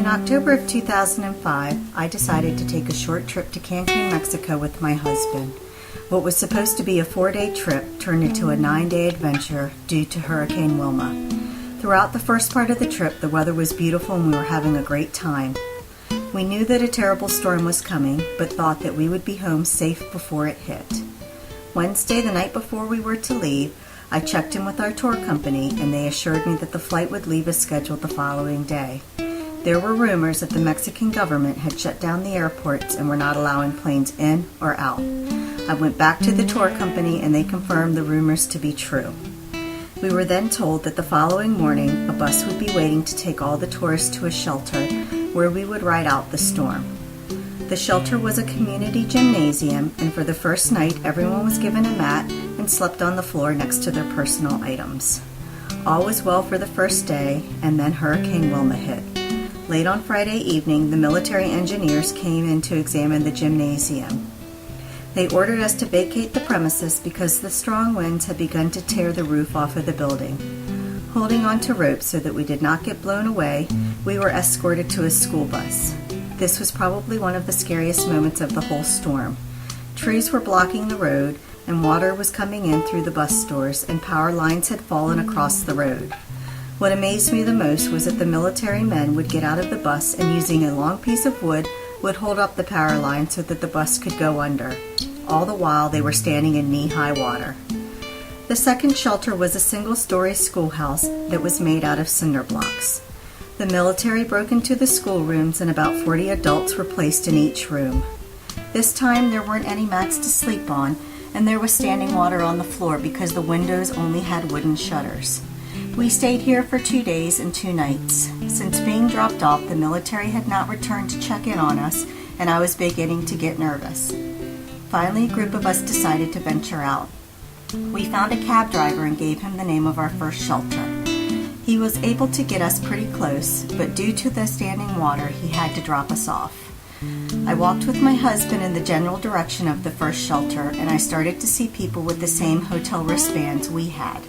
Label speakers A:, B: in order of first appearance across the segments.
A: October of 2005, I decided to take a short trip to Cancun, Mexico with my husband. What was supposed to be a 4-day trip turned into a 9-day adventure due to Hurricane Wilma. Throughout the first part of the trip, the weather was beautiful and we were having a great time. We knew that a terrible storm was coming, but thought that we would be home safe before it hit. Wednesday, the night before we were to leave, I checked in with our tour company and they assured me that the flight would leave as scheduled the following day. There were rumors that the Mexican government had shut down the airports and were not allowing planes in or out. I went back to the tour company and they confirmed the rumors to be true. We were then told that the following morning a bus would be waiting to take all the tourists to a shelter where we would ride out the storm. The shelter was a community gymnasium, and for the first night everyone was given a mat and slept on the floor next to their personal items. All was well for the first day, and then Hurricane Wilma hit. Late on Friday evening, the military engineers came in to examine the gymnasium. They ordered us to vacate the premises because the strong winds had begun to tear the roof off of the building. Holding on to ropes so that we did not get blown away, we were escorted to a school bus. This was probably one of the scariest moments of the whole storm. Trees were blocking the road, and water was coming in through the bus doors, and power lines had fallen across the road. What amazed me the most was that the military men would get out of the bus and using a long piece of wood would hold up the power line so that the bus could go under. All the while they were standing in knee-high water. The second shelter was a single-story schoolhouse that was made out of cinder blocks. The military broke into the schoolrooms and about 40 adults were placed in each room. This time there weren't any mats to sleep on and there was standing water on the floor because the windows only had wooden shutters. We stayed here for 2 days and 2 nights. Since being dropped off, the military had not returned to check in on us, and I was beginning to get nervous. Finally, a group of us decided to venture out. We found a cab driver and gave him the name of our first shelter. He was able to get us pretty close, but due to the standing water, he had to drop us off. I walked with my husband in the general direction of the first shelter, and I started to see people with the same hotel wristbands we had.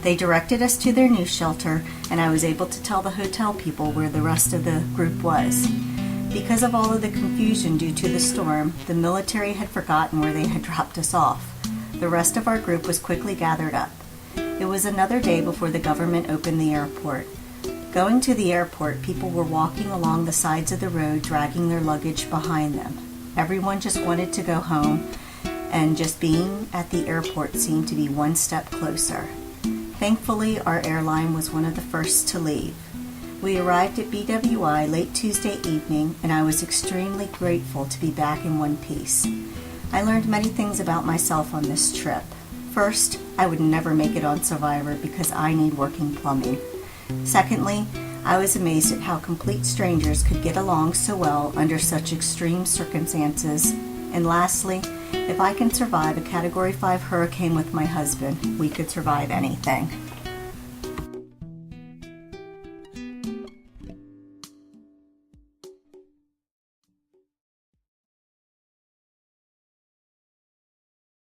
A: They directed us to their new shelter, and I was able to tell the hotel people where the rest of the group was. Because of all of the confusion due to the storm, the military had forgotten where they had dropped us off. The rest of our group was quickly gathered up. It was another day before the government opened the airport. Going to the airport, people were walking along the sides of the road, dragging their luggage behind them. Everyone just wanted to go home, and just being at the airport seemed to be one step closer. Thankfully, our airline was one of the first to leave. We arrived at BWI late Tuesday evening, and I was extremely grateful to be back in one piece. I learned many things about myself on this trip. First, I would never make it on Survivor because I need working plumbing. Secondly, I was amazed at how complete strangers could get along so well under such extreme circumstances. And lastly, if I can survive a Category 5 hurricane with my husband, we could survive anything.